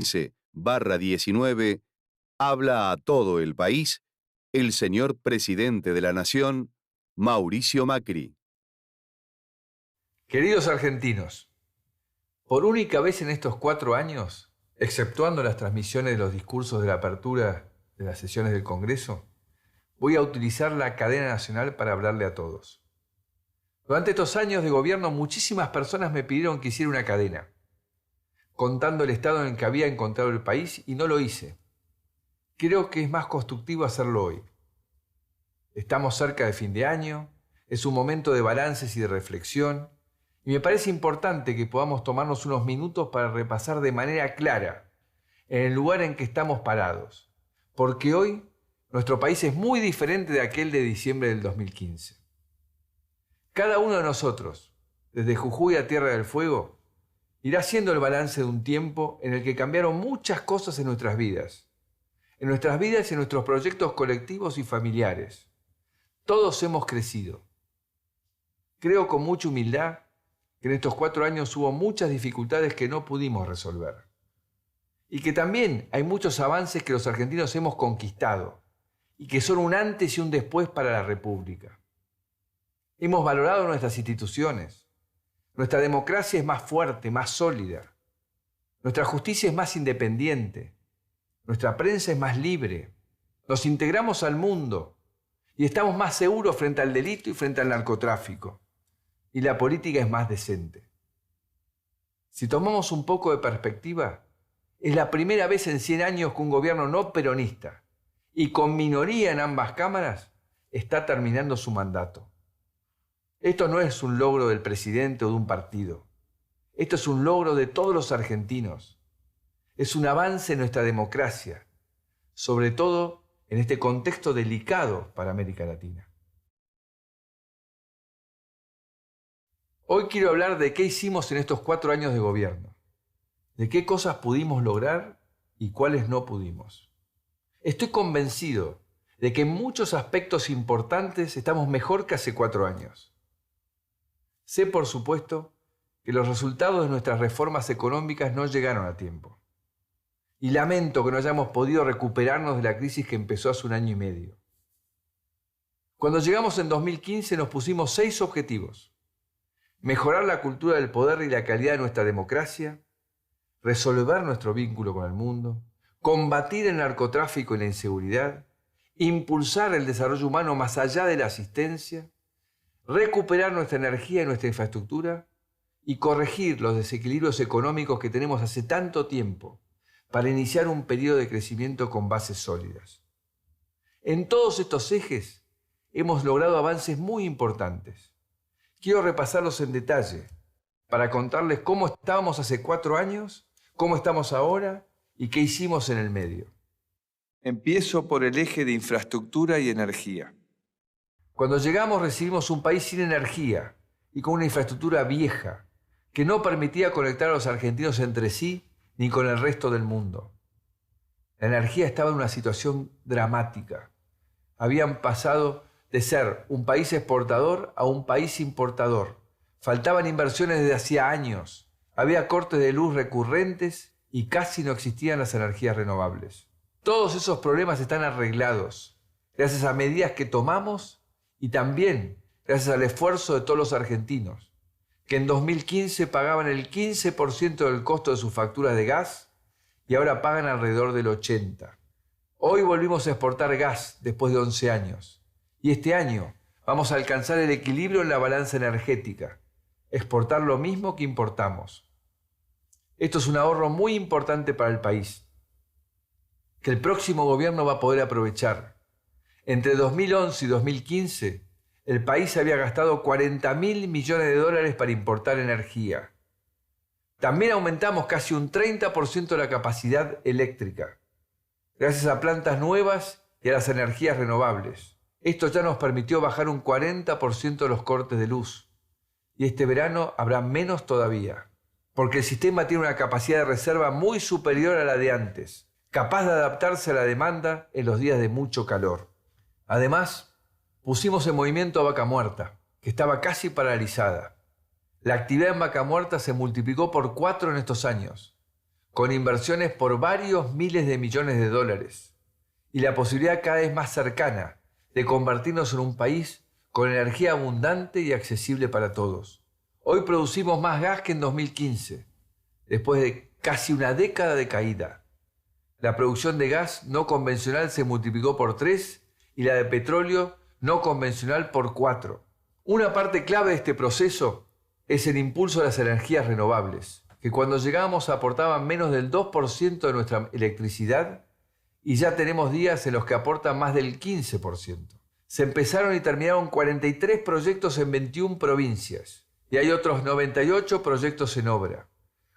15/19 habla a todo el país el señor presidente de la Nación, Mauricio Macri. Queridos argentinos, por única vez en estos 4 años, exceptuando las transmisiones de los discursos de la apertura de las sesiones del Congreso, voy a utilizar la cadena nacional para hablarle a todos. Durante estos años de gobierno, muchísimas personas me pidieron que hiciera una cadena, contando el estado en el que había encontrado el país, y no lo hice. Creo que es más constructivo hacerlo hoy. Estamos cerca de fin de año, es un momento de balances y de reflexión, y me parece importante que podamos tomarnos unos minutos para repasar de manera clara en el lugar en que estamos parados, porque hoy nuestro país es muy diferente de aquel de diciembre del 2015. Cada uno de nosotros, desde Jujuy a Tierra del Fuego, irá haciendo el balance de un tiempo en el que cambiaron muchas cosas en nuestras vidas y en nuestros proyectos colectivos y familiares. Todos hemos crecido. Creo con mucha humildad que en estos 4 años hubo muchas dificultades que no pudimos resolver. Y que también hay muchos avances que los argentinos hemos conquistado y que son un antes y un después para la República. Hemos valorado nuestras instituciones. Nuestra democracia es más fuerte, más sólida. Nuestra justicia es más independiente. Nuestra prensa es más libre. Nos integramos al mundo y estamos más seguros frente al delito y frente al narcotráfico. Y la política es más decente. Si tomamos un poco de perspectiva, es la primera vez en 100 años que un gobierno no peronista y con minoría en ambas cámaras está terminando su mandato. Esto no es un logro del presidente o de un partido. Esto es un logro de todos los argentinos. Es un avance en nuestra democracia, sobre todo en este contexto delicado para América Latina. Hoy quiero hablar de qué hicimos en estos 4 años de gobierno, de qué cosas pudimos lograr y cuáles no pudimos. Estoy convencido de que en muchos aspectos importantes estamos mejor que hace 4 años. Sé, por supuesto, que los resultados de nuestras reformas económicas no llegaron a tiempo. Y lamento que no hayamos podido recuperarnos de la crisis que empezó hace 1 año y medio. Cuando llegamos en 2015 nos pusimos 6 objetivos. Mejorar la cultura del poder y la calidad de nuestra democracia, resolver nuestro vínculo con el mundo, combatir el narcotráfico y la inseguridad, impulsar el desarrollo humano más allá de la asistencia, recuperar nuestra energía y nuestra infraestructura y corregir los desequilibrios económicos que tenemos hace tanto tiempo para iniciar un periodo de crecimiento con bases sólidas. En todos estos ejes hemos logrado avances muy importantes. Quiero repasarlos en detalle para contarles cómo estábamos hace 4 años, cómo estamos ahora y qué hicimos en el medio. Empiezo por el eje de infraestructura y energía. Cuando llegamos recibimos un país sin energía y con una infraestructura vieja que no permitía conectar a los argentinos entre sí ni con el resto del mundo. La energía estaba en una situación dramática. Habían pasado de ser un país exportador a un país importador. Faltaban inversiones desde hacía años. Había cortes de luz recurrentes y casi no existían las energías renovables. Todos esos problemas están arreglados gracias a medidas que tomamos y también gracias al esfuerzo de todos los argentinos, que en 2015 pagaban el 15% del costo de sus facturas de gas y ahora pagan alrededor del 80%. Hoy volvimos a exportar gas después de 11 años y este año vamos a alcanzar el equilibrio en la balanza energética, exportar lo mismo que importamos. Esto es un ahorro muy importante para el país, que el próximo gobierno va a poder aprovechar. Entre 2011 y 2015, el país había gastado $40.000 millones para importar energía. También aumentamos casi un 30% de la capacidad eléctrica, gracias a plantas nuevas y a las energías renovables. Esto ya nos permitió bajar un 40% de los cortes de luz. Y este verano habrá menos todavía, porque el sistema tiene una capacidad de reserva muy superior a la de antes, capaz de adaptarse a la demanda en los días de mucho calor. Además, pusimos en movimiento a Vaca Muerta, que estaba casi paralizada. La actividad en Vaca Muerta se multiplicó por 4 en estos años, con inversiones por varios miles de millones de dólares y la posibilidad cada vez más cercana de convertirnos en un país con energía abundante y accesible para todos. Hoy producimos más gas que en 2015, después de casi una década de caída. La producción de gas no convencional se multiplicó por 3 y la de petróleo no convencional por 4. Una parte clave de este proceso es el impulso de las energías renovables, que cuando llegamos aportaban menos del 2% de nuestra electricidad y ya tenemos días en los que aportan más del 15%. Se empezaron y terminaron 43 proyectos en 21 provincias y hay otros 98 proyectos en obra.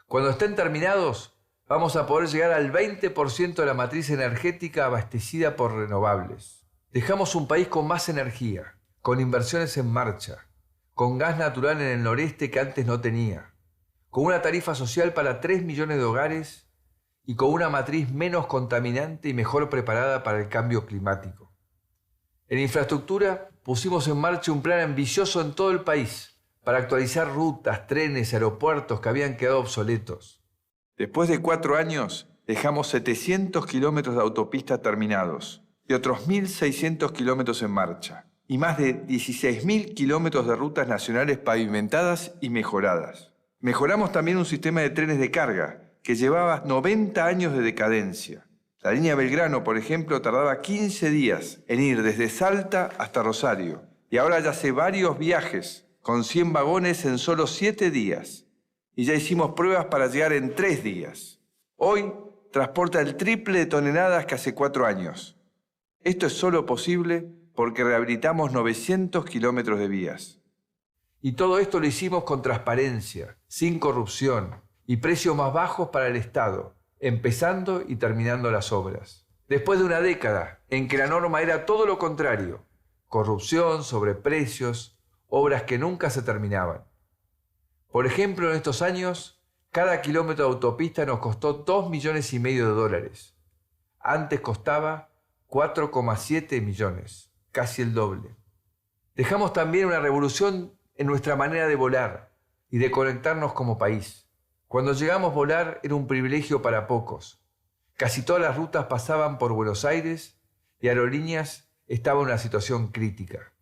Cuando estén terminados, vamos a poder llegar al 20% de la matriz energética abastecida por renovables. Dejamos un país con más energía, con inversiones en marcha, con gas natural en el noreste que antes no tenía, con una tarifa social para 3 millones de hogares y con una matriz menos contaminante y mejor preparada para el cambio climático. En infraestructura pusimos en marcha un plan ambicioso en todo el país para actualizar rutas, trenes, aeropuertos que habían quedado obsoletos. Después de 4 años, dejamos 700 kilómetros de autopista terminados y otros 1.600 kilómetros en marcha y más de 16.000 kilómetros de rutas nacionales pavimentadas y mejoradas. Mejoramos también un sistema de trenes de carga que llevaba 90 años de decadencia. La línea Belgrano, por ejemplo, tardaba 15 días en ir desde Salta hasta Rosario y ahora ya hace varios viajes con 100 vagones en solo 7 días. Y ya hicimos pruebas para llegar en 3 días. Hoy transporta el triple de toneladas que hace 4 años. Esto es solo posible porque rehabilitamos 900 kilómetros de vías. Y todo esto lo hicimos con transparencia, sin corrupción y precios más bajos para el Estado, empezando y terminando las obras. Después de una década en que la norma era todo lo contrario, corrupción, sobreprecios, obras que nunca se terminaban. Por ejemplo, en estos años, cada kilómetro de autopista nos costó $2,5 millones. Antes costaba 4,7 millones, casi el doble. Dejamos también una revolución en nuestra manera de volar y de conectarnos como país. Cuando llegamos a volar era un privilegio para pocos. Casi todas las rutas pasaban por Buenos Aires y Aerolíneas estaba en una situación crítica.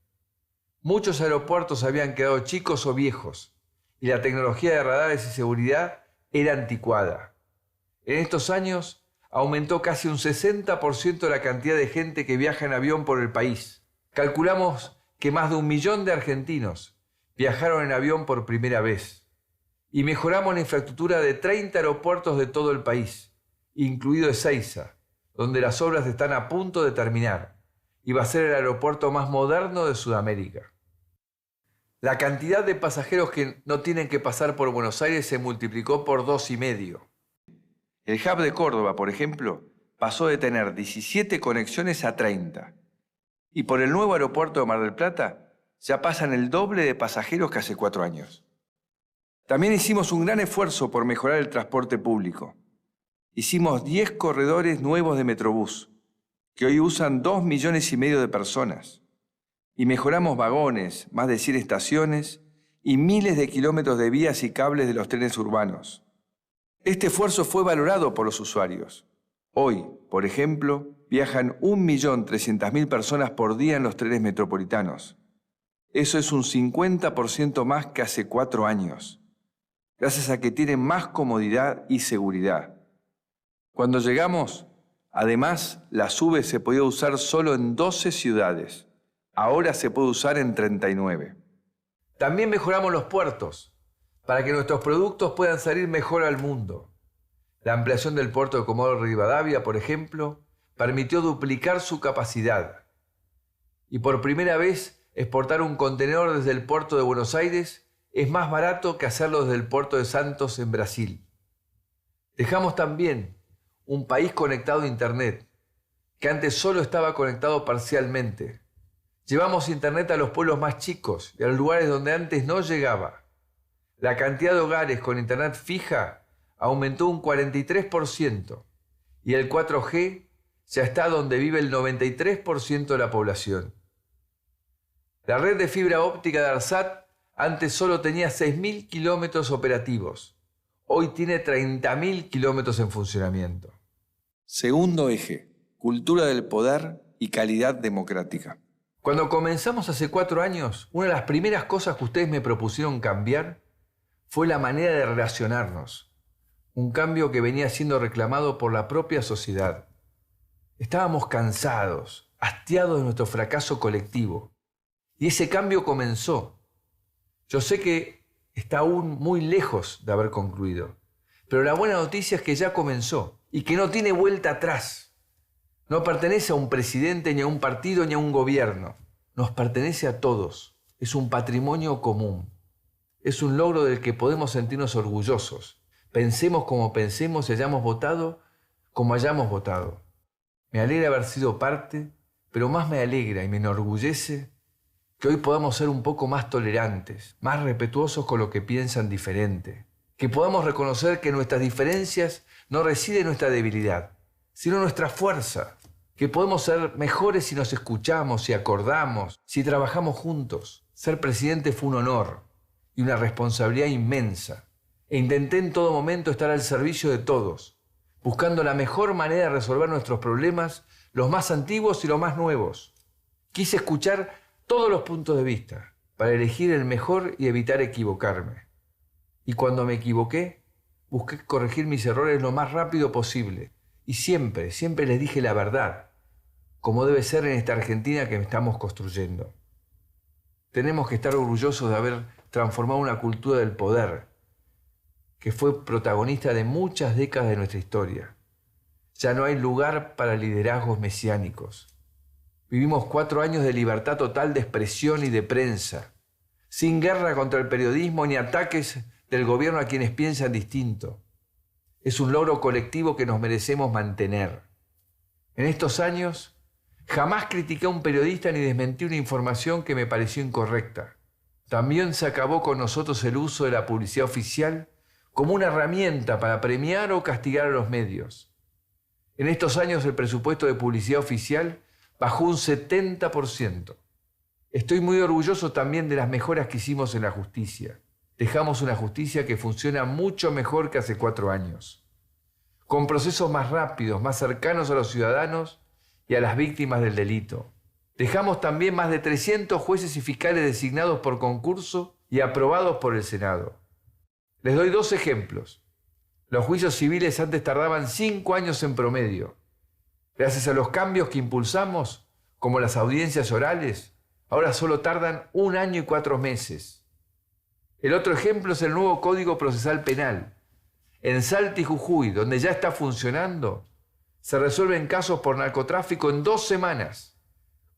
Muchos aeropuertos habían quedado chicos o viejos y la tecnología de radares y seguridad era anticuada. En estos años aumentó casi un 60% la cantidad de gente que viaja en avión por el país. Calculamos que más de 1 millón de argentinos viajaron en avión por primera vez. Y mejoramos la infraestructura de 30 aeropuertos de todo el país, incluido Ezeiza, donde las obras están a punto de terminar y va a ser el aeropuerto más moderno de Sudamérica. La cantidad de pasajeros que no tienen que pasar por Buenos Aires se multiplicó por 2,5. El hub de Córdoba, por ejemplo, pasó de tener 17 conexiones a 30. Y por el nuevo aeropuerto de Mar del Plata ya pasan el doble de pasajeros que hace 4 años. También hicimos un gran esfuerzo por mejorar el transporte público. Hicimos 10 corredores nuevos de Metrobús, que hoy usan 2,5 millones de personas. Y mejoramos vagones, más de 100 estaciones y miles de kilómetros de vías y cables de los trenes urbanos. Este esfuerzo fue valorado por los usuarios. Hoy, por ejemplo, viajan 1.300.000 personas por día en los trenes metropolitanos. Eso es un 50% más que hace 4 años. Gracias a que tienen más comodidad y seguridad. Cuando llegamos, además, la SUBE se podía usar solo en 12 ciudades. Ahora se puede usar en 39. También mejoramos los puertos, para que nuestros productos puedan salir mejor al mundo. La ampliación del puerto de Comodoro Rivadavia, por ejemplo, permitió duplicar su capacidad. Y por primera vez, exportar un contenedor desde el puerto de Buenos Aires es más barato que hacerlo desde el puerto de Santos en Brasil. Dejamos también un país conectado a Internet, que antes solo estaba conectado parcialmente. Llevamos Internet a los pueblos más chicos y a los lugares donde antes no llegaba. La cantidad de hogares con Internet fija aumentó un 43% y el 4G ya está donde vive el 93% de la población. La red de fibra óptica de ARSAT antes solo tenía 6.000 kilómetros operativos. Hoy tiene 30.000 kilómetros en funcionamiento. Segundo eje, cultura del poder y calidad democrática. Cuando comenzamos hace 4 años, una de las primeras cosas que ustedes me propusieron cambiar fue la manera de relacionarnos. Un cambio que venía siendo reclamado por la propia sociedad. Estábamos cansados, hastiados de nuestro fracaso colectivo. Y ese cambio comenzó. Yo sé que está aún muy lejos de haber concluido, pero la buena noticia es que ya comenzó y que no tiene vuelta atrás. No pertenece a un presidente, ni a un partido, ni a un gobierno. Nos pertenece a todos. Es un patrimonio común. Es un logro del que podemos sentirnos orgullosos. Pensemos como pensemos y hayamos votado como hayamos votado. Me alegra haber sido parte, pero más me alegra y me enorgullece que hoy podamos ser un poco más tolerantes, más respetuosos con lo que piensan diferente. Que podamos reconocer que nuestras diferencias no residen en nuestra debilidad, sino en nuestra fuerza. Que podemos ser mejores si nos escuchamos, si acordamos, si trabajamos juntos. Ser presidente fue un honor y una responsabilidad inmensa. E intenté en todo momento estar al servicio de todos, buscando la mejor manera de resolver nuestros problemas, los más antiguos y los más nuevos. Quise escuchar todos los puntos de vista para elegir el mejor y evitar equivocarme. Y cuando me equivoqué, busqué corregir mis errores lo más rápido posible. Y siempre les dije la verdad, como debe ser en esta Argentina que estamos construyendo. Tenemos que estar orgullosos de haber transformado una cultura del poder, que fue protagonista de muchas décadas de nuestra historia. Ya no hay lugar para liderazgos mesiánicos. Vivimos 4 años de libertad total de expresión y de prensa, sin guerra contra el periodismo ni ataques del gobierno a quienes piensan distinto. Es un logro colectivo que nos merecemos mantener. En estos años, jamás critiqué a un periodista ni desmentí una información que me pareció incorrecta. También se acabó con nosotros el uso de la publicidad oficial como una herramienta para premiar o castigar a los medios. En estos años el presupuesto de publicidad oficial bajó un 70%. Estoy muy orgulloso también de las mejoras que hicimos en la justicia. Dejamos una justicia que funciona mucho mejor que hace 4 años, con procesos más rápidos, más cercanos a los ciudadanos y a las víctimas del delito. Dejamos también más de 300 jueces y fiscales designados por concurso y aprobados por el Senado. Les doy 2 ejemplos. Los juicios civiles antes tardaban 5 años en promedio. Gracias a los cambios que impulsamos, como las audiencias orales, ahora solo tardan 1 año y 4 meses. El otro ejemplo es el nuevo Código Procesal Penal. En Salta y Jujuy, donde ya está funcionando, se resuelven casos por narcotráfico en 2 semanas,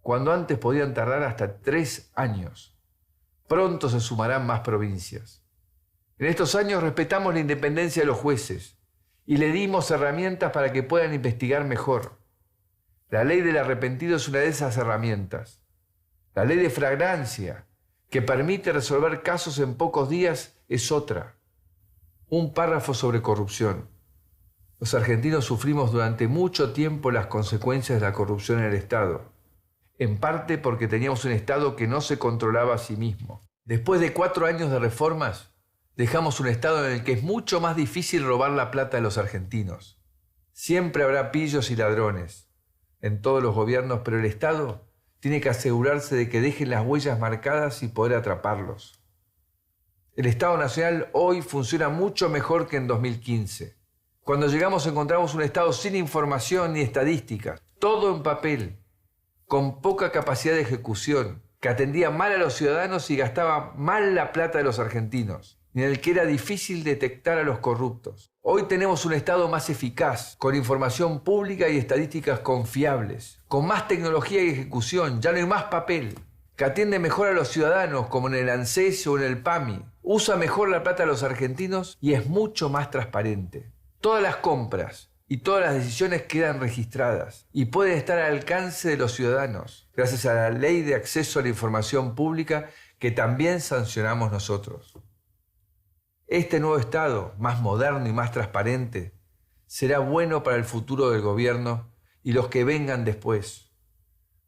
cuando antes podían tardar hasta 3 años. Pronto se sumarán más provincias. En estos años respetamos la independencia de los jueces y le dimos herramientas para que puedan investigar mejor. La ley del arrepentido es una de esas herramientas. La ley de flagrancia, que permite resolver casos en pocos días, es otra. Un párrafo sobre corrupción. Los argentinos sufrimos durante mucho tiempo las consecuencias de la corrupción en el Estado, en parte porque teníamos un Estado que no se controlaba a sí mismo. Después de 4 años de reformas, dejamos un Estado en el que es mucho más difícil robar la plata de los argentinos. Siempre habrá pillos y ladrones en todos los gobiernos, pero el Estado tiene que asegurarse de que dejen las huellas marcadas y poder atraparlos. El Estado Nacional hoy funciona mucho mejor que en 2015. Cuando llegamos encontramos un Estado sin información ni estadística, todo en papel, con poca capacidad de ejecución, que atendía mal a los ciudadanos y gastaba mal la plata de los argentinos, y en el que era difícil detectar a los corruptos. Hoy tenemos un Estado más eficaz, con información pública y estadísticas confiables, con más tecnología y ejecución, ya no hay más papel, que atiende mejor a los ciudadanos, como en el ANSES o en el PAMI, usa mejor la plata de los argentinos y es mucho más transparente. Todas las compras y todas las decisiones quedan registradas y pueden estar al alcance de los ciudadanos, gracias a la Ley de Acceso a la Información Pública que también sancionamos nosotros. Este nuevo Estado, más moderno y más transparente, será bueno para el futuro del gobierno y los que vengan después,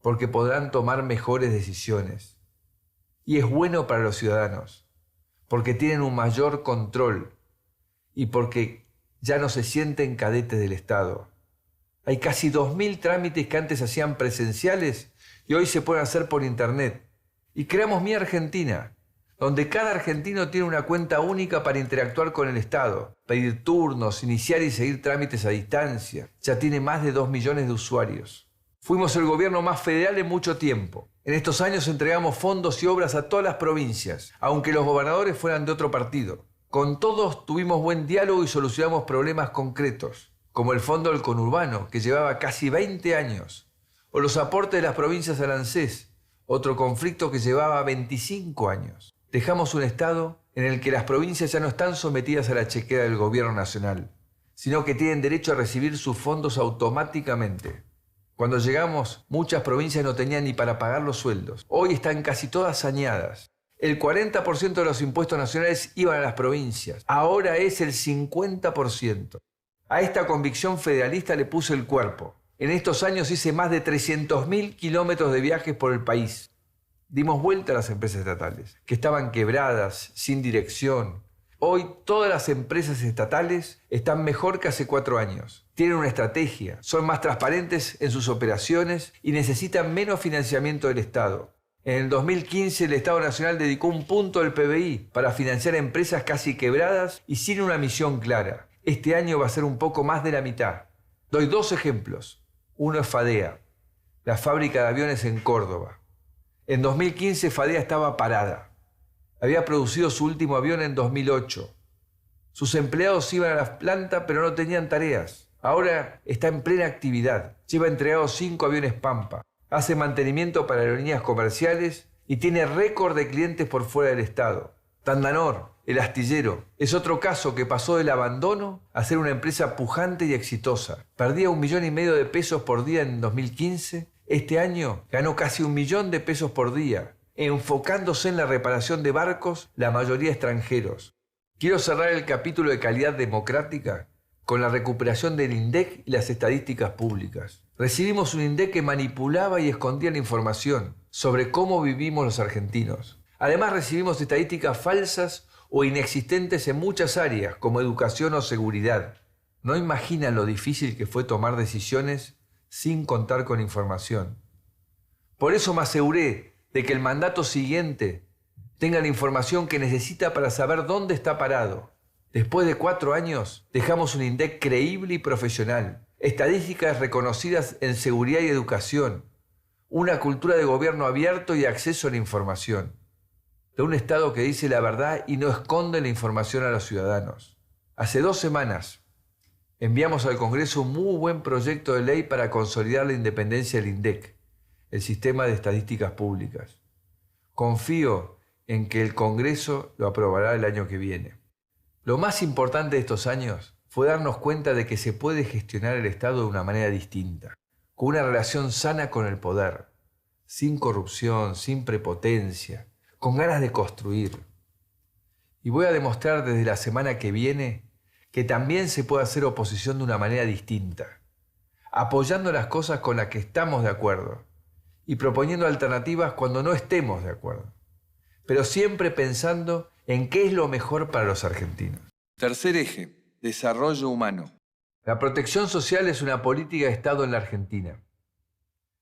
porque podrán tomar mejores decisiones. Y es bueno para los ciudadanos, porque tienen un mayor control y porque ya no se sienten cadetes del Estado. Hay casi 2.000 trámites que antes hacían presenciales y hoy se pueden hacer por internet. Y creamos Mi Argentina, donde cada argentino tiene una cuenta única para interactuar con el Estado, pedir turnos, iniciar y seguir trámites a distancia. Ya tiene más de 2 millones de usuarios. Fuimos el gobierno más federal en mucho tiempo. En estos años entregamos fondos y obras a todas las provincias, aunque los gobernadores fueran de otro partido. Con todos tuvimos buen diálogo y solucionamos problemas concretos, como el Fondo del Conurbano, que llevaba casi 20 años, o los aportes de las provincias al ANSES, otro conflicto que llevaba 25 años. Dejamos un Estado en el que las provincias ya no están sometidas a la chequera del gobierno nacional, sino que tienen derecho a recibir sus fondos automáticamente. Cuando llegamos, muchas provincias no tenían ni para pagar los sueldos. Hoy están casi todas saneadas. El 40% de los impuestos nacionales iban a las provincias. Ahora es el 50%. A esta convicción federalista le puse el cuerpo. En estos años hice más de 300.000 kilómetros de viajes por el país. Dimos vuelta a las empresas estatales, que estaban quebradas, sin dirección. Hoy todas las empresas estatales están mejor que hace 4 años. Tienen una estrategia, son más transparentes en sus operaciones y necesitan menos financiamiento del Estado. En el 2015 el Estado Nacional dedicó 1 punto del PBI para financiar empresas casi quebradas y sin una misión clara. Este año va a ser un poco más de la mitad. Doy 2 ejemplos. Uno es Fadea, la fábrica de aviones en Córdoba. En 2015 Fadea estaba parada. Había producido su último avión en 2008. Sus empleados iban a la planta pero no tenían tareas. Ahora está en plena actividad. Lleva entregados 5 aviones Pampa. Hace mantenimiento para aerolíneas comerciales y tiene récord de clientes por fuera del Estado. Tandanor, el astillero, es otro caso que pasó del abandono a ser una empresa pujante y exitosa. Perdía 1,5 millones de pesos por día en 2015. Este año ganó casi 1 millón de pesos por día, enfocándose en la reparación de barcos, la mayoría extranjeros. Quiero cerrar el capítulo de calidad democrática con la recuperación del INDEC y las estadísticas públicas. Recibimos un INDEC que manipulaba y escondía la información sobre cómo vivimos los argentinos. Además recibimos estadísticas falsas o inexistentes en muchas áreas, como educación o seguridad. No imaginan lo difícil que fue tomar decisiones sin contar con información. Por eso me aseguré de que el mandato siguiente tenga la información que necesita para saber dónde está parado. Después de 4 años, dejamos un INDEC creíble y profesional, estadísticas reconocidas en seguridad y educación, una cultura de gobierno abierto y acceso a la información, de un Estado que dice la verdad y no esconde la información a los ciudadanos. Hace 2 semanas enviamos al Congreso un muy buen proyecto de ley para consolidar la independencia del INDEC, el sistema de estadísticas públicas. Confío en que el Congreso lo aprobará el año que viene. Lo más importante de estos años fue darnos cuenta de que se puede gestionar el Estado de una manera distinta, con una relación sana con el poder, sin corrupción, sin prepotencia, con ganas de construir. Y voy a demostrar desde la semana que viene que también se puede hacer oposición de una manera distinta, apoyando las cosas con las que estamos de acuerdo y proponiendo alternativas cuando no estemos de acuerdo, pero siempre pensando en qué es lo mejor para los argentinos. Tercer eje, desarrollo humano. La protección social es una política de Estado en la Argentina.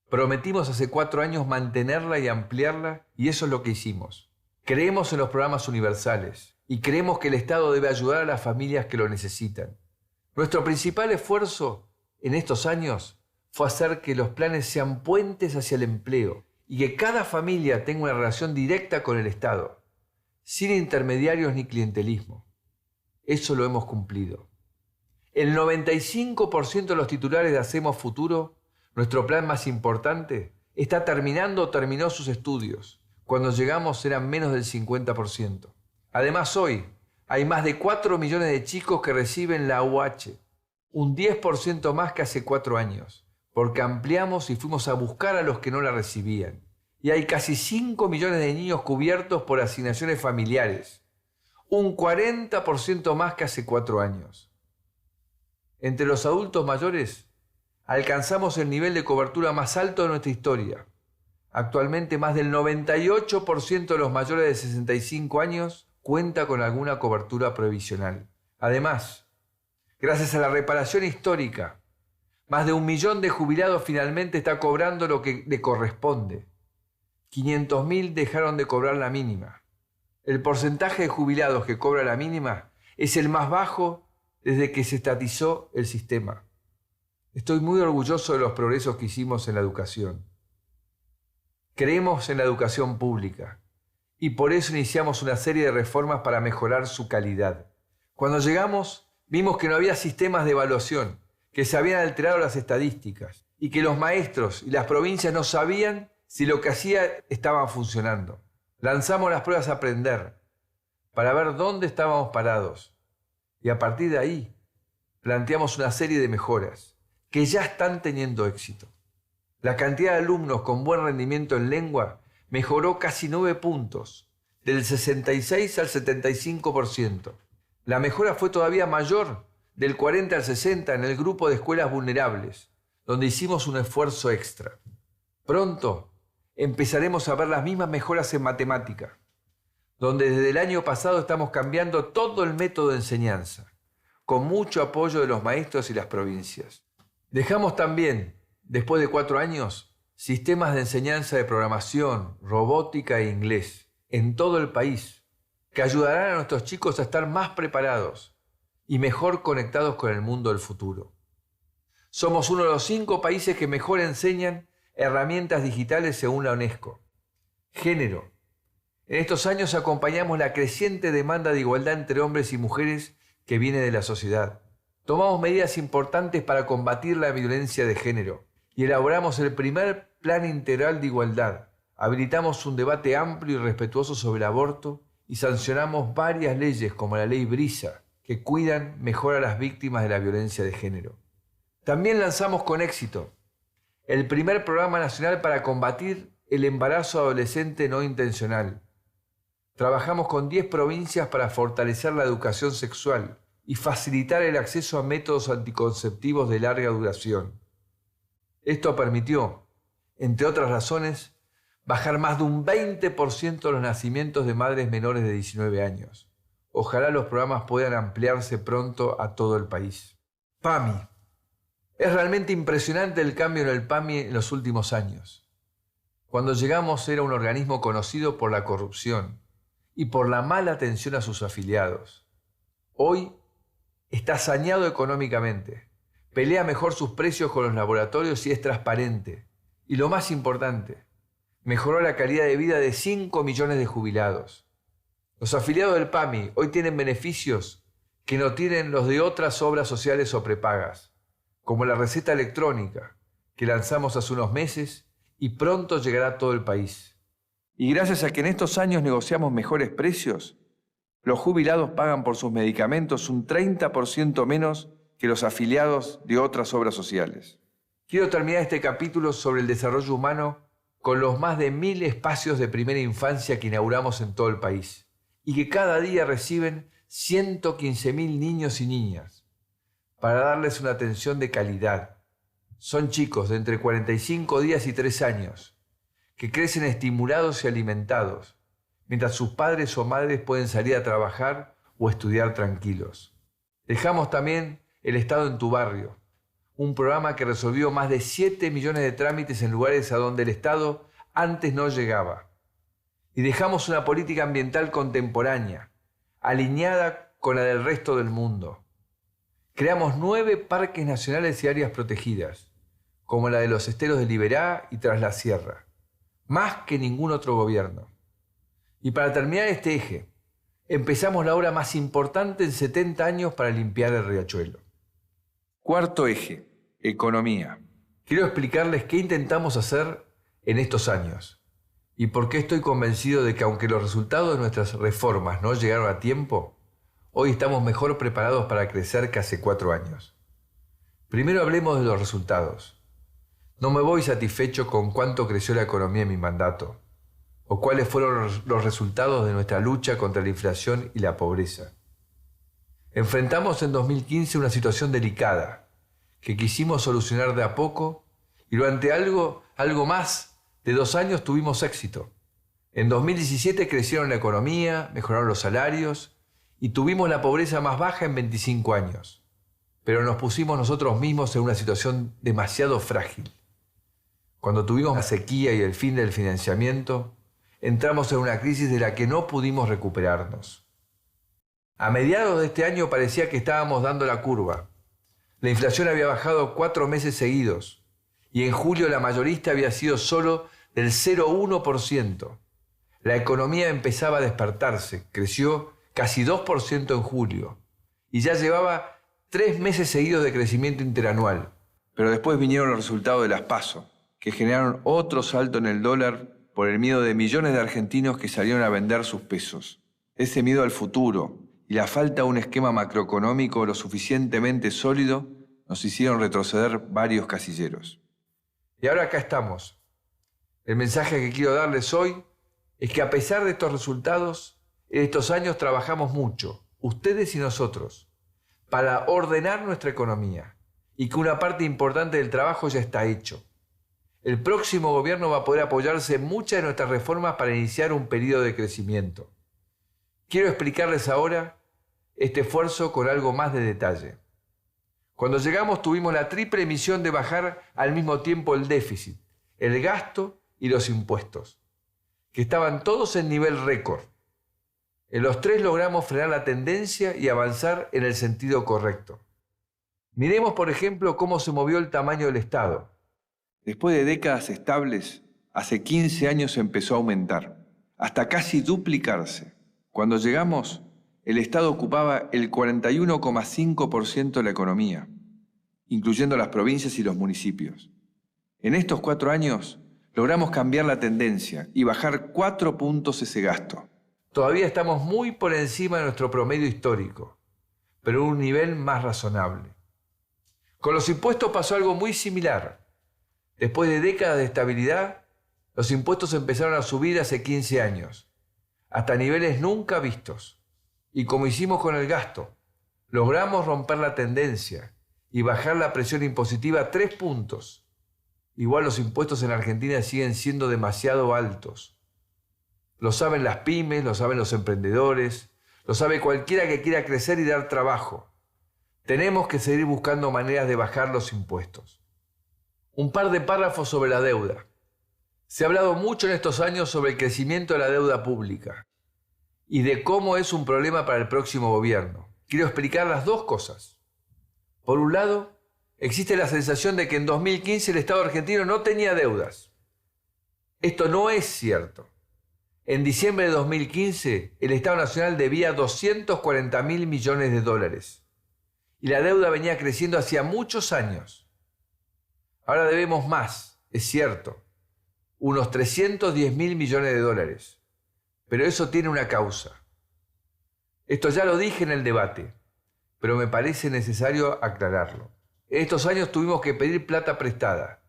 Prometimos hace 4 años mantenerla y ampliarla y eso es lo que hicimos. Creemos en los programas universales y creemos que el Estado debe ayudar a las familias que lo necesitan. Nuestro principal esfuerzo en estos años fue hacer que los planes sean puentes hacia el empleo y que cada familia tenga una relación directa con el Estado, sin intermediarios ni clientelismo. Eso lo hemos cumplido. El 95% de los titulares de Hacemos Futuro, nuestro plan más importante, está terminando o terminó sus estudios. Cuando llegamos eran menos del 50%. Además hoy hay más de 4 millones de chicos que reciben la UH, un 10% más que hace 4 años, porque ampliamos y fuimos a buscar a los que no la recibían. Y hay casi 5 millones de niños cubiertos por asignaciones familiares, un 40% más que hace 4 años. Entre los adultos mayores, alcanzamos el nivel de cobertura más alto de nuestra historia. Actualmente más del 98% de los mayores de 65 años cuenta con alguna cobertura previsional. Además, gracias a la reparación histórica, más de 1 millón de jubilados finalmente está cobrando lo que le corresponde. 500.000 dejaron de cobrar la mínima. El porcentaje de jubilados que cobra la mínima es el más bajo desde que se estatizó el sistema. Estoy muy orgulloso de los progresos que hicimos en la educación. Creemos en la educación pública y por eso iniciamos una serie de reformas para mejorar su calidad. Cuando llegamos, vimos que no había sistemas de evaluación, que se habían alterado las estadísticas y que los maestros y las provincias no sabían si lo que hacía estaba funcionando. Lanzamos las pruebas a aprender para ver dónde estábamos parados y a partir de ahí planteamos una serie de mejoras que ya están teniendo éxito. La cantidad de alumnos con buen rendimiento en lengua mejoró casi 9 puntos, del 66 al 75%. La mejora fue todavía mayor, del 40 al 60 en el grupo de escuelas vulnerables, donde hicimos un esfuerzo extra. Pronto empezaremos a ver las mismas mejoras en matemática, donde desde el año pasado estamos cambiando todo el método de enseñanza, con mucho apoyo de los maestros y las provincias. Dejamos también, después de 4 años, sistemas de enseñanza de programación, robótica e inglés en todo el país, que ayudarán a nuestros chicos a estar más preparados y mejor conectados con el mundo del futuro. Somos uno de los 5 países que mejor enseñan herramientas digitales según la UNESCO. Género. En estos años acompañamos la creciente demanda de igualdad entre hombres y mujeres que viene de la sociedad. Tomamos medidas importantes para combatir la violencia de género y elaboramos el primer Plan Integral de Igualdad. Habilitamos un debate amplio y respetuoso sobre el aborto y sancionamos varias leyes como la Ley Brisa, que cuidan mejor a las víctimas de la violencia de género. También lanzamos con éxito el primer programa nacional para combatir el embarazo adolescente no intencional. Trabajamos con 10 provincias para fortalecer la educación sexual y facilitar el acceso a métodos anticonceptivos de larga duración. Esto permitió, entre otras razones, bajar más de un 20% los nacimientos de madres menores de 19 años. Ojalá los programas puedan ampliarse pronto a todo el país. PAMI. Es realmente impresionante el cambio en el PAMI en los últimos años. Cuando llegamos era un organismo conocido por la corrupción y por la mala atención a sus afiliados. Hoy está saneado económicamente, pelea mejor sus precios con los laboratorios y es transparente. Y lo más importante, mejoró la calidad de vida de 5 millones de jubilados. Los afiliados del PAMI hoy tienen beneficios que no tienen los de otras obras sociales o prepagas, como la receta electrónica, que lanzamos hace unos meses y pronto llegará a todo el país. Y gracias a que en estos años negociamos mejores precios, los jubilados pagan por sus medicamentos un 30% menos que los afiliados de otras obras sociales. Quiero terminar este capítulo sobre el desarrollo humano con los más de 1.000 espacios de primera infancia que inauguramos en todo el país y que cada día reciben 115.000 niños y niñas para darles una atención de calidad. Son chicos de entre 45 días y 3 años que crecen estimulados y alimentados, mientras sus padres o madres pueden salir a trabajar o estudiar tranquilos. Dejamos también El Estado en tu barrio, un programa que resolvió más de 7 millones de trámites en lugares a donde el Estado antes no llegaba. Y dejamos una política ambiental contemporánea, alineada con la del resto del mundo. Creamos 9 parques nacionales y áreas protegidas, como la de los esteros de Liberá y Tras la Sierra, más que ningún otro gobierno. Y para terminar este eje, empezamos la obra más importante en 70 años para limpiar el riachuelo. Cuarto eje, economía. Quiero explicarles qué intentamos hacer en estos años y por qué estoy convencido de que aunque los resultados de nuestras reformas no llegaron a tiempo, hoy estamos mejor preparados para crecer que hace 4 años. Primero hablemos de los resultados. No me voy satisfecho con cuánto creció la economía en mi mandato o cuáles fueron los resultados de nuestra lucha contra la inflación y la pobreza. Enfrentamos en 2015 una situación delicada que quisimos solucionar de a poco y durante algo más de 2 años tuvimos éxito. En 2017 crecieron la economía, mejoraron los salarios y tuvimos la pobreza más baja en 25 años. Pero nos pusimos nosotros mismos en una situación demasiado frágil. Cuando tuvimos la sequía y el fin del financiamiento, entramos en una crisis de la que no pudimos recuperarnos. A mediados de este año parecía que estábamos dando la curva. La inflación había bajado 4 meses seguidos y en julio la mayorista había sido solo del 0,1%. La economía empezaba a despertarse, creció casi 2% en julio y ya llevaba 3 meses seguidos de crecimiento interanual. Pero después vinieron los resultados de las PASO, que generaron otro salto en el dólar por el miedo de millones de argentinos que salieron a vender sus pesos. Ese miedo al futuro y la falta de un esquema macroeconómico lo suficientemente sólido nos hicieron retroceder varios casilleros. Y ahora acá estamos. El mensaje que quiero darles hoy es que a pesar de estos resultados, en estos años trabajamos mucho, ustedes y nosotros, para ordenar nuestra economía y que una parte importante del trabajo ya está hecho. El próximo gobierno va a poder apoyarse en muchas de nuestras reformas para iniciar un periodo de crecimiento. Quiero explicarles ahora este esfuerzo con algo más de detalle. Cuando llegamos tuvimos la triple misión de bajar al mismo tiempo el déficit, el gasto y los impuestos, que estaban todos en nivel récord. En los 3 logramos frenar la tendencia y avanzar en el sentido correcto. Miremos, por ejemplo, cómo se movió el tamaño del Estado. Después de décadas estables, hace 15 años empezó a aumentar, hasta casi duplicarse. Cuando llegamos, el Estado ocupaba el 41,5% de la economía, incluyendo las provincias y los municipios. En estos 4 años, logramos cambiar la tendencia y bajar 4 puntos ese gasto. Todavía estamos muy por encima de nuestro promedio histórico, pero en un nivel más razonable. Con los impuestos pasó algo muy similar. Después de décadas de estabilidad, los impuestos empezaron a subir hace 15 años, hasta niveles nunca vistos. Y como hicimos con el gasto, logramos romper la tendencia y bajar la presión impositiva 3 puntos. Igual los impuestos en Argentina siguen siendo demasiado altos. Lo saben las pymes, lo saben los emprendedores, lo sabe cualquiera que quiera crecer y dar trabajo. Tenemos que seguir buscando maneras de bajar los impuestos. Un par de párrafos sobre la deuda. Se ha hablado mucho en estos años sobre el crecimiento de la deuda pública y de cómo es un problema para el próximo gobierno. Quiero explicar las 2 cosas. Por un lado, existe la sensación de que en 2015 el Estado argentino no tenía deudas. Esto no es cierto. En diciembre de 2015, el Estado Nacional debía 240.000 millones de dólares y la deuda venía creciendo hacía muchos años. Ahora debemos más, es cierto, unos 310.000 millones de dólares, pero eso tiene una causa. Esto ya lo dije en el debate, pero me parece necesario aclararlo. En estos años tuvimos que pedir plata prestada,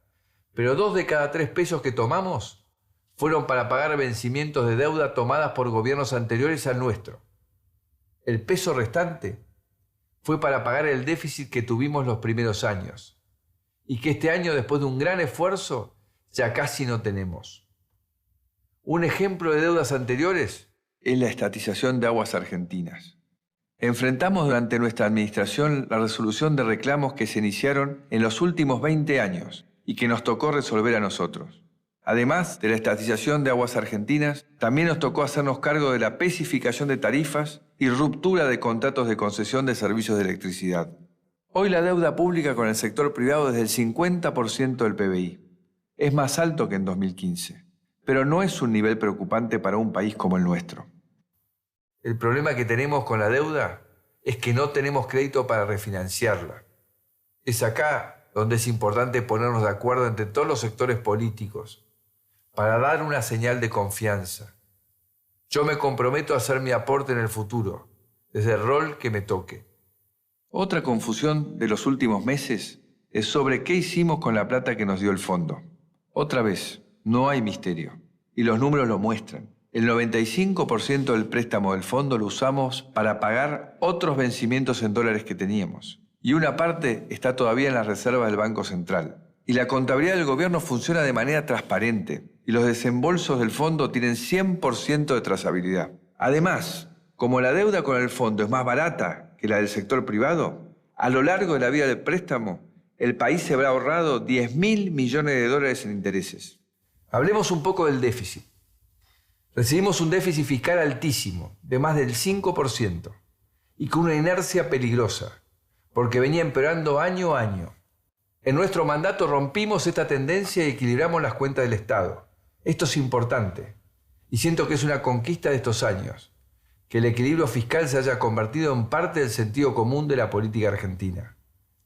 pero 2 de cada 3 pesos que tomamos fueron para pagar vencimientos de deuda tomadas por gobiernos anteriores al nuestro. El peso restante fue para pagar el déficit que tuvimos los primeros años y que este año, después de un gran esfuerzo, ya casi no tenemos. Un ejemplo de deudas anteriores es la estatización de Aguas Argentinas. Enfrentamos durante nuestra administración la resolución de reclamos que se iniciaron en los últimos 20 años y que nos tocó resolver a nosotros. Además de la estatización de Aguas Argentinas, también nos tocó hacernos cargo de la especificación de tarifas y ruptura de contratos de concesión de servicios de electricidad. Hoy la deuda pública con el sector privado es del 50% del PBI. Es más alto que en 2015, pero no es un nivel preocupante para un país como el nuestro. El problema que tenemos con la deuda es que no tenemos crédito para refinanciarla. Es acá donde es importante ponernos de acuerdo entre todos los sectores políticos para dar una señal de confianza. Yo me comprometo a hacer mi aporte en el futuro, desde el rol que me toque. Otra confusión de los últimos meses es sobre qué hicimos con la plata que nos dio el fondo. Otra vez, no hay misterio, y los números lo muestran. El 95% del préstamo del fondo lo usamos para pagar otros vencimientos en dólares que teníamos, y una parte está todavía en las reservas del Banco Central. Y la contabilidad del gobierno funciona de manera transparente, y los desembolsos del fondo tienen 100% de trazabilidad. Además, como la deuda con el fondo es más barata que la del sector privado, a lo largo de la vida del préstamo, el país se habrá ahorrado 10.000 millones de dólares en intereses. Hablemos un poco del déficit. Recibimos un déficit fiscal altísimo, de más del 5%, y con una inercia peligrosa, porque venía empeorando año a año. En nuestro mandato rompimos esta tendencia y equilibramos las cuentas del Estado. Esto es importante, y siento que es una conquista de estos años, que el equilibrio fiscal se haya convertido en parte del sentido común de la política argentina.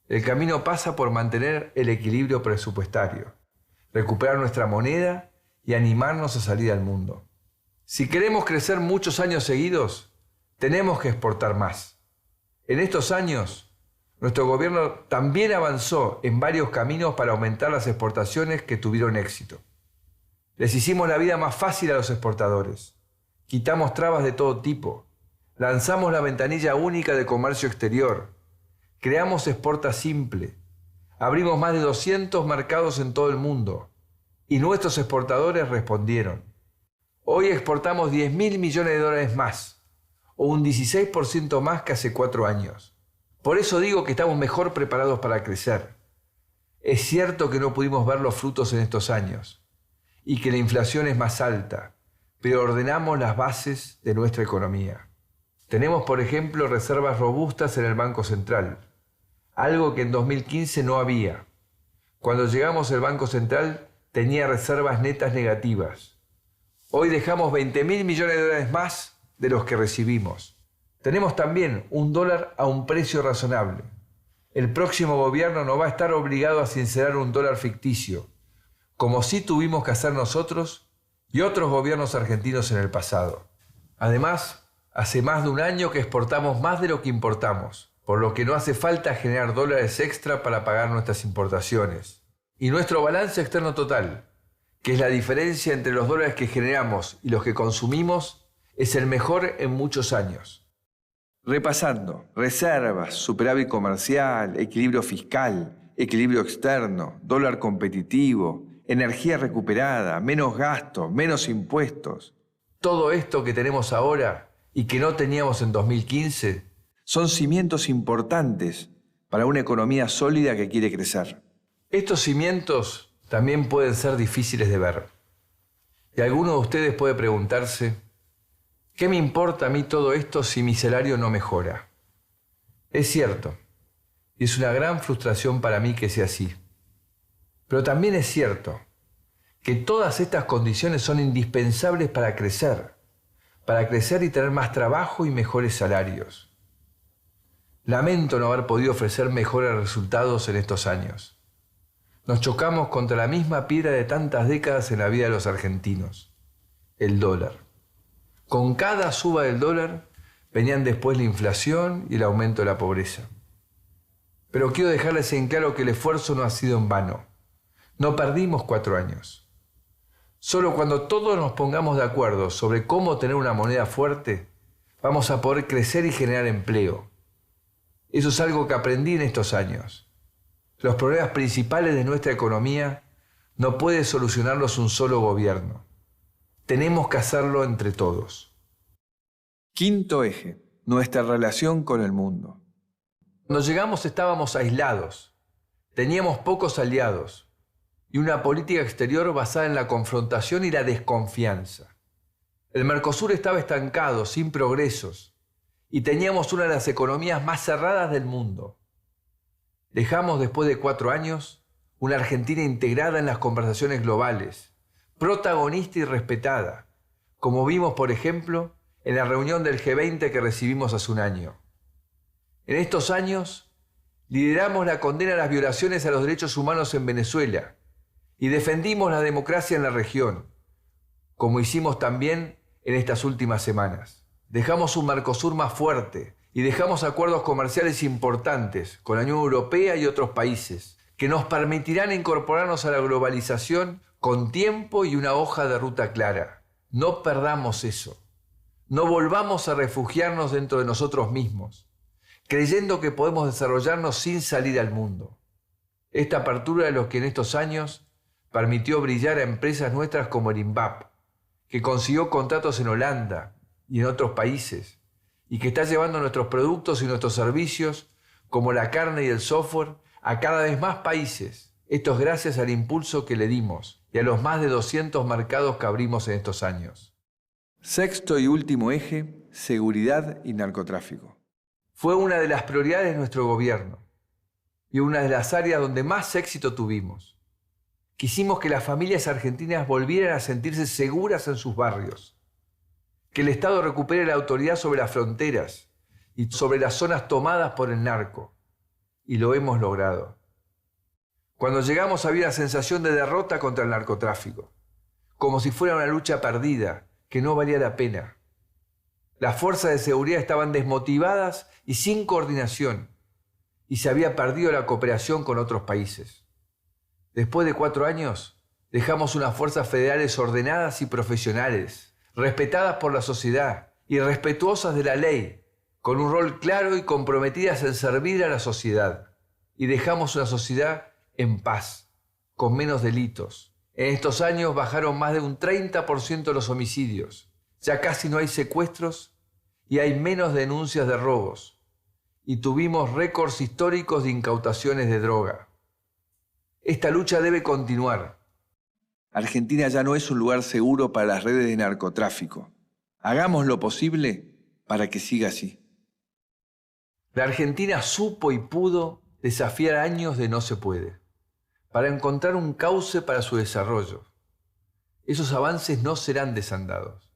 El camino pasa por mantener el equilibrio presupuestario, recuperar nuestra moneda y animarnos a salir al mundo. Si queremos crecer muchos años seguidos, tenemos que exportar más. En estos años, nuestro gobierno también avanzó en varios caminos para aumentar las exportaciones que tuvieron éxito. Les hicimos la vida más fácil a los exportadores. Quitamos trabas de todo tipo. Lanzamos la ventanilla única de comercio exterior. Creamos Exporta Simple. Abrimos más de 200 mercados en todo el mundo. Y nuestros exportadores respondieron. Hoy exportamos 10.000 millones de dólares más, o un 16% más que hace 4 años. Por eso digo que estamos mejor preparados para crecer. Es cierto que no pudimos ver los frutos en estos años, y que la inflación es más alta, pero ordenamos las bases de nuestra economía. Tenemos, por ejemplo, reservas robustas en el Banco Central, algo que en 2015 no había. Cuando llegamos el Banco Central tenía reservas netas negativas. Hoy dejamos 20.000 millones de dólares más de los que recibimos. Tenemos también un dólar a un precio razonable. El próximo gobierno no va a estar obligado a sincerar un dólar ficticio, como sí tuvimos que hacer nosotros y otros gobiernos argentinos en el pasado. Además, hace más de un año que exportamos más de lo que importamos, por lo que no hace falta generar dólares extra para pagar nuestras importaciones. Y nuestro balance externo total, que es la diferencia entre los dólares que generamos y los que consumimos, es el mejor en muchos años. Repasando, reservas, superávit comercial, equilibrio fiscal, equilibrio externo, dólar competitivo, energía recuperada, menos gastos, menos impuestos. Todo esto que tenemos ahora y que no teníamos en 2015 son cimientos importantes para una economía sólida que quiere crecer. Estos cimientos también pueden ser difíciles de ver. Y alguno de ustedes puede preguntarse, ¿qué me importa a mí todo esto si mi salario no mejora? Es cierto, y es una gran frustración para mí que sea así. Pero también es cierto que todas estas condiciones son indispensables para crecer y tener más trabajo y mejores salarios. Lamento no haber podido ofrecer mejores resultados en estos años. Nos chocamos contra la misma piedra de tantas décadas en la vida de los argentinos, el dólar. Con cada suba del dólar venían después la inflación y el aumento de la pobreza. Pero quiero dejarles en claro que el esfuerzo no ha sido en vano. No perdimos 4 años. Solo cuando todos nos pongamos de acuerdo sobre cómo tener una moneda fuerte, vamos a poder crecer y generar empleo. Eso es algo que aprendí en estos años. Los problemas principales de nuestra economía no puede solucionarlos un solo gobierno. Tenemos que hacerlo entre todos. Quinto eje, nuestra relación con el mundo. Cuando llegamos estábamos aislados, teníamos pocos aliados y una política exterior basada en la confrontación y la desconfianza. El Mercosur estaba estancado, sin progresos, y teníamos una de las economías más cerradas del mundo. Dejamos, después de 4 años, una Argentina integrada en las conversaciones globales, protagonista y respetada, como vimos, por ejemplo, en la reunión del G20 que recibimos hace un año. En estos años, lideramos la condena a las violaciones a los derechos humanos en Venezuela y defendimos la democracia en la región, como hicimos también en estas últimas semanas. Dejamos un Mercosur más fuerte y dejamos acuerdos comerciales importantes con la Unión Europea y otros países que nos permitirán incorporarnos a la globalización con tiempo y una hoja de ruta clara. No perdamos eso. No volvamos a refugiarnos dentro de nosotros mismos, creyendo que podemos desarrollarnos sin salir al mundo. Esta apertura de los que en estos años permitió brillar a empresas nuestras como el INVAP, que consiguió contratos en Holanda y en otros países, y que está llevando nuestros productos y nuestros servicios, como la carne y el software, a cada vez más países. Esto es gracias al impulso que le dimos y a los más de 200 mercados que abrimos en estos años. Sexto y último eje, seguridad y narcotráfico. Fue una de las prioridades de nuestro gobierno y una de las áreas donde más éxito tuvimos. Quisimos que las familias argentinas volvieran a sentirse seguras en sus barrios, que el Estado recupere la autoridad sobre las fronteras y sobre las zonas tomadas por el narco. Y lo hemos logrado. Cuando llegamos había una sensación de derrota contra el narcotráfico, como si fuera una lucha perdida, que no valía la pena. Las fuerzas de seguridad estaban desmotivadas y sin coordinación, y se había perdido la cooperación con otros países. Después de 4 años, dejamos unas fuerzas federales ordenadas y profesionales, respetadas por la sociedad y respetuosas de la ley, con un rol claro y comprometidas en servir a la sociedad. Y dejamos una sociedad en paz, con menos delitos. En estos años bajaron más de un 30% los homicidios. Ya casi no hay secuestros y hay menos denuncias de robos. Y tuvimos récords históricos de incautaciones de droga. Esta lucha debe continuar. Argentina ya no es un lugar seguro para las redes de narcotráfico. Hagamos lo posible para que siga así. La Argentina supo y pudo desafiar años de no se puede, para encontrar un cauce para su desarrollo. Esos avances no serán desandados.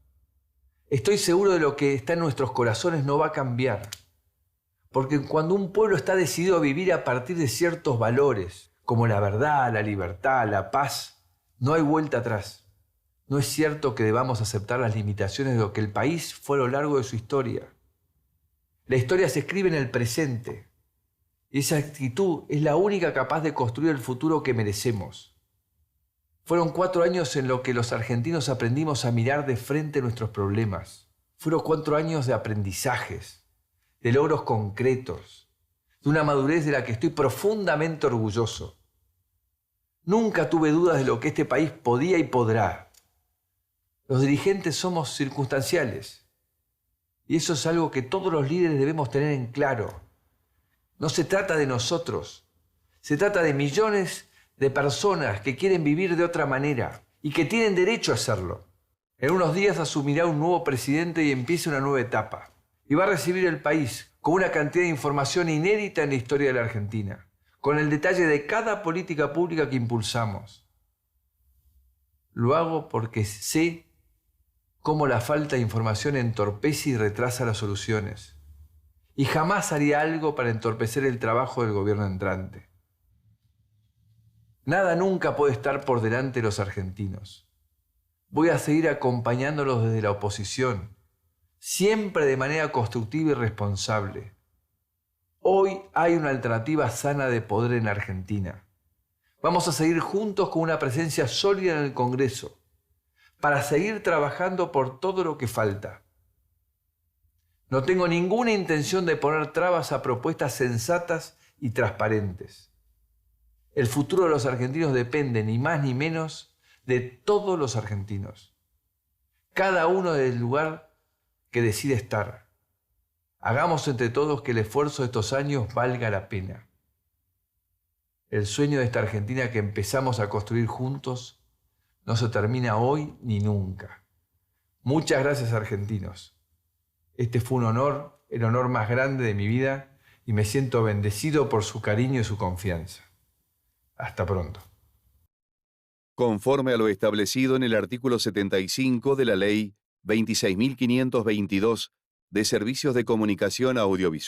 Estoy seguro de lo que está en nuestros corazones no va a cambiar, porque cuando un pueblo está decidido a vivir a partir de ciertos valores, como la verdad, la libertad, la paz, no hay vuelta atrás. No es cierto que debamos aceptar las limitaciones de lo que el país fue a lo largo de su historia. La historia se escribe en el presente. Y esa actitud es la única capaz de construir el futuro que merecemos. Fueron 4 años en los que los argentinos aprendimos a mirar de frente nuestros problemas. Fueron 4 años de aprendizajes, de logros concretos, de una madurez de la que estoy profundamente orgulloso. Nunca tuve dudas de lo que este país podía y podrá. Los dirigentes somos circunstanciales. Y eso es algo que todos los líderes debemos tener en claro. No se trata de nosotros. Se trata de millones de personas que quieren vivir de otra manera y que tienen derecho a hacerlo. En unos días asumirá un nuevo presidente y empieza una nueva etapa. Y va a recibir el país con una cantidad de información inédita en la historia de la Argentina, con el detalle de cada política pública que impulsamos. Lo hago porque sé cómo la falta de información entorpece y retrasa las soluciones. Y jamás haría algo para entorpecer el trabajo del gobierno entrante. Nada nunca puede estar por delante de los argentinos. Voy a seguir acompañándolos desde la oposición, siempre de manera constructiva y responsable. Hoy hay una alternativa sana de poder en la Argentina. Vamos a seguir juntos con una presencia sólida en el Congreso, para seguir trabajando por todo lo que falta. No tengo ninguna intención de poner trabas a propuestas sensatas y transparentes. El futuro de los argentinos depende, ni más ni menos, de todos los argentinos. Cada uno del lugar que decide estar. Hagamos entre todos que el esfuerzo de estos años valga la pena. El sueño de esta Argentina que empezamos a construir juntos no se termina hoy ni nunca. Muchas gracias, argentinos. Este fue un honor, el honor más grande de mi vida, y me siento bendecido por su cariño y su confianza. Hasta pronto. Conforme a lo establecido en el artículo 75 de la Ley 26.522 de Servicios de Comunicación Audiovisual.